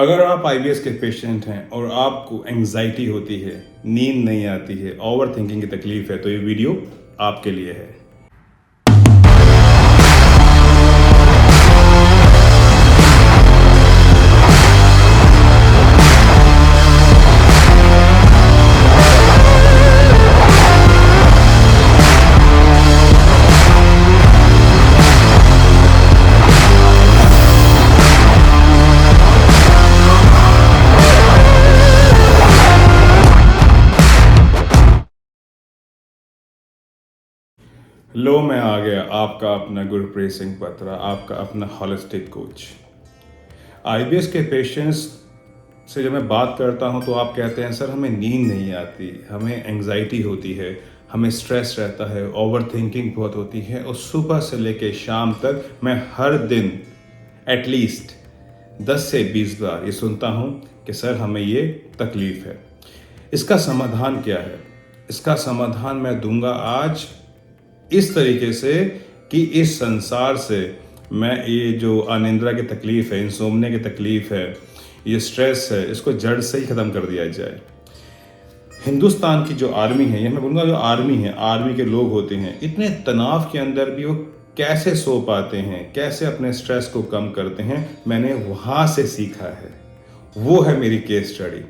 अगर आप आईबीएस के पेशेंट हैं और आपको एंजाइटी होती है, नींद नहीं आती है, ओवर थिंकिंग की तकलीफ है, तो ये वीडियो आपके लिए है। लो, मैं आ गया, आपका अपना गुरप्रीत सिंह बत्रा, आपका अपना होलिस्टिक कोच। आईबीएस के पेशेंट्स से जब मैं बात करता हूं तो आप कहते हैं सर हमें नींद नहीं आती, हमें एंजाइटी होती है, हमें स्ट्रेस रहता है, ओवर थिंकिंग बहुत होती है और सुबह से लेकर शाम तक मैं हर दिन एटलीस्ट 10 से 20 बार ये सुनता हूं कि सर हमें ये तकलीफ है। इसका समाधान क्या है? इसका समाधान मैं दूंगा आज इस तरीके से कि इस संसार से मैं ये जो अनिद्रा की तकलीफ है, इंसोम्निया की तकलीफ है, ये स्ट्रेस है, इसको जड़ से ही ख़त्म कर दिया जाए। हिंदुस्तान की जो आर्मी है, या मैं बोलूँगा जो आर्मी है, आर्मी के लोग होते हैं, इतने तनाव के अंदर भी वो कैसे सो पाते हैं, कैसे अपने स्ट्रेस को कम करते हैं, मैंने वहाँ से सीखा है। वो है मेरी केस स्टडी।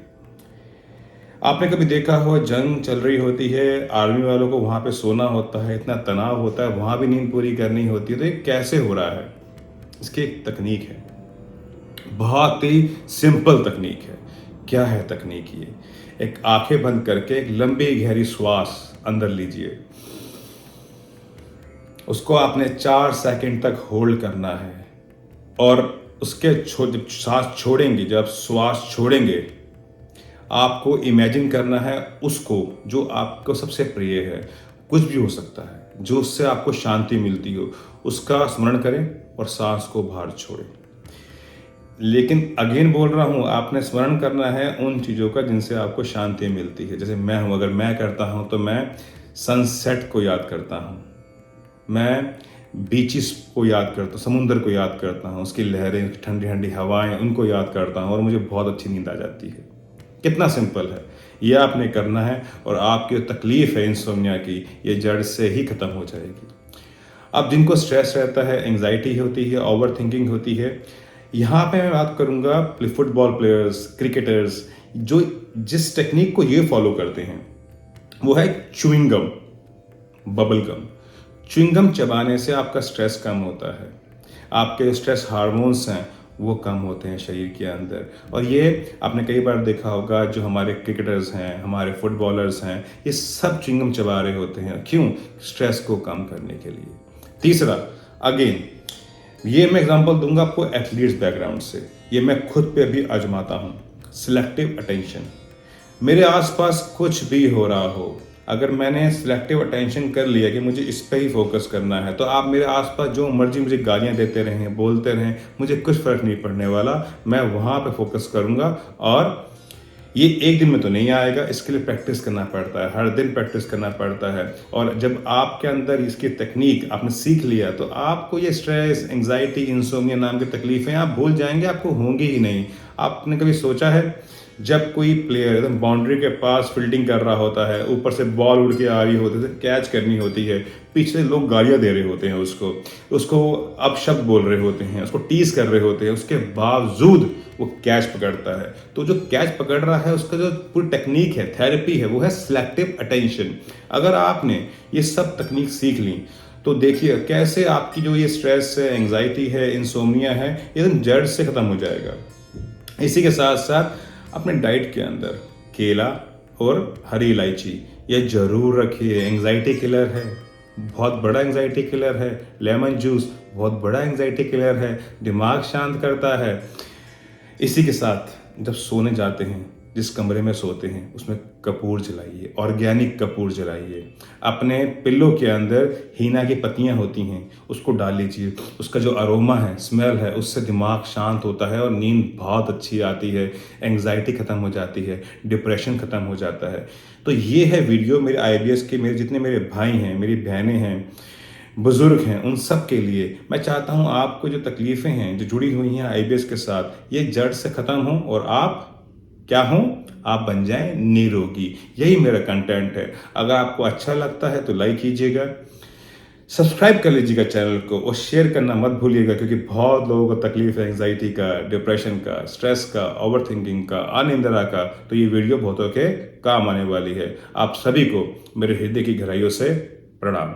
आपने कभी देखा हो जंग चल रही होती है, आर्मी वालों को वहाँ पे सोना होता है, इतना तनाव होता है, वहाँ भी नींद पूरी करनी होती है, तो ये कैसे हो रहा है? इसकी एक तकनीक है, बहुत ही सिंपल तकनीक है। क्या है तकनीक ये? एक आंखें बंद करके एक लंबी गहरी श्वास अंदर लीजिए, उसको आपने 4 सेकंड तक होल्ड करना है और उसके जब सांस छोड़ेंगे, जब श्वास छोड़ेंगे, आपको इमेजिन करना है उसको जो आपको सबसे प्रिय है, कुछ भी हो सकता है, जो उससे आपको शांति मिलती हो, उसका स्मरण करें और सांस को बाहर छोड़ें। लेकिन अगेन बोल रहा हूँ, आपने स्मरण करना है उन चीज़ों का जिनसे आपको शांति मिलती है। जैसे मैं हूँ, अगर मैं करता हूँ तो मैं सनसेट को याद करता हूँ, मैं बीचेस को याद करता हूँ, समुंदर को याद करता हूँ, उसकी लहरें, ठंडी ठंडी हवाएं, उनको याद करता हूँ और मुझे बहुत अच्छी नींद आ जाती है। कितना सिंपल है, ये आपने करना है और आपकी जो तकलीफ है इंसोम्निया की, ये जड़ से ही खत्म हो जाएगी। अब जिनको स्ट्रेस रहता है, एंजाइटी होती है, ओवर थिंकिंग होती है, यहाँ पे मैं बात करूँगा फुटबॉल प्लेयर्स, क्रिकेटर्स, जो जिस टेक्निक को ये फॉलो करते हैं वो है chewing gum, bubble gum. Chewing gum चबाने से आपका स्ट्रेस कम होता है, आपके स्ट्रेस हार्मोन्स हैं वो कम होते हैं शरीर के अंदर। और ये आपने कई बार देखा होगा, जो हमारे क्रिकेटर्स हैं, हमारे फुटबॉलर्स हैं, ये सब च्युइंगम चबा रहे होते हैं। क्यों? स्ट्रेस को कम करने के लिए। तीसरा, अगेन ये मैं एग्जांपल दूंगा आपको एथलीट्स बैकग्राउंड से, ये मैं खुद पे भी आजमाता हूँ। Selective attention. मेरे आसपास कुछ भी हो रहा हो, अगर मैंने सिलेक्टिव अटेंशन कर लिया कि मुझे इस पे ही फोकस करना है, तो आप मेरे आसपास जो मर्जी मुझे गालियां देते रहें, बोलते रहें, मुझे कुछ फर्क नहीं पड़ने वाला। मैं वहाँ पे फोकस करूँगा और ये एक दिन में तो नहीं आएगा, इसके लिए प्रैक्टिस करना पड़ता है, हर दिन प्रैक्टिस करना पड़ता है। और जब आपके अंदर इसकी तकनीक आपने सीख लिया, तो आपको ये स्ट्रेस, एंजाइटी, इंसोम्निया नाम की तकलीफें आप भूल जाएंगे, आपको होंगी ही नहीं। आपने कभी सोचा है, जब कोई प्लेयर एकदम बाउंड्री के पास फील्डिंग कर रहा होता है, ऊपर से बॉल उड़ के आ रही होती है, कैच करनी होती है, पीछे लोग गालियां दे रहे होते हैं उसको अपशब्द बोल रहे होते हैं, उसको टीज कर रहे होते हैं, उसके बावजूद वो कैच पकड़ता है। तो जो कैच पकड़ रहा है, उसका जो पूरी टेक्निक है, थेरेपी है, वो है सिलेक्टिव अटेंशन। अगर आपने ये सब तकनीक सीख ली तो देखिए कैसे आपकी जो ये स्ट्रेस है, एंजाइटी है, इंसोम्निया है, एकदम जड़ से खत्म हो जाएगा। इसी के साथ साथ अपने डाइट के अंदर केला और हरी इलायची ये जरूर रखिए। एंजाइटी किलर है, बहुत बड़ा एंजाइटी किलर है। लेमन जूस बहुत बड़ा एंजाइटी किलर है, दिमाग शांत करता है। इसी के साथ जब सोने जाते हैं, जिस कमरे में सोते हैं उसमें कपूर जलाइए, ऑर्गेनिक कपूर जलाइए। अपने पिल्लो के अंदर हीना की पत्तियां होती हैं, उसको डाल लीजिए। उसका जो अरोमा है, स्मेल है, उससे दिमाग शांत होता है और नींद बहुत अच्छी आती है, एंग्जाइटी ख़त्म हो जाती है, डिप्रेशन ख़त्म हो जाता है। तो ये है वीडियो मेरे आईबीएस के, मेरे जितने मेरे भाई हैं, मेरी बहनें हैं, बुजुर्ग हैं, उन सब के लिए मैं चाहता हूं आपको जो तकलीफें हैं जो जुड़ी हुई हैं आईबीएस के साथ, ये जड़ से खत्म हो और आप क्या हों, आप बन जाएं निरोगी। यही मेरा कंटेंट है। अगर आपको अच्छा लगता है तो लाइक कीजिएगा, सब्सक्राइब कर लीजिएगा चैनल को और शेयर करना मत भूलिएगा, क्योंकि बहुत लोगों को तकलीफ है एंजाइटी का, डिप्रेशन का, स्ट्रेस का, ओवर थिंकिंग का, अनिंद्रा का। तो ये वीडियो बहुतों के काम आने वाली है। आप सभी को मेरे हृदय की गहराइयों से प्रणाम।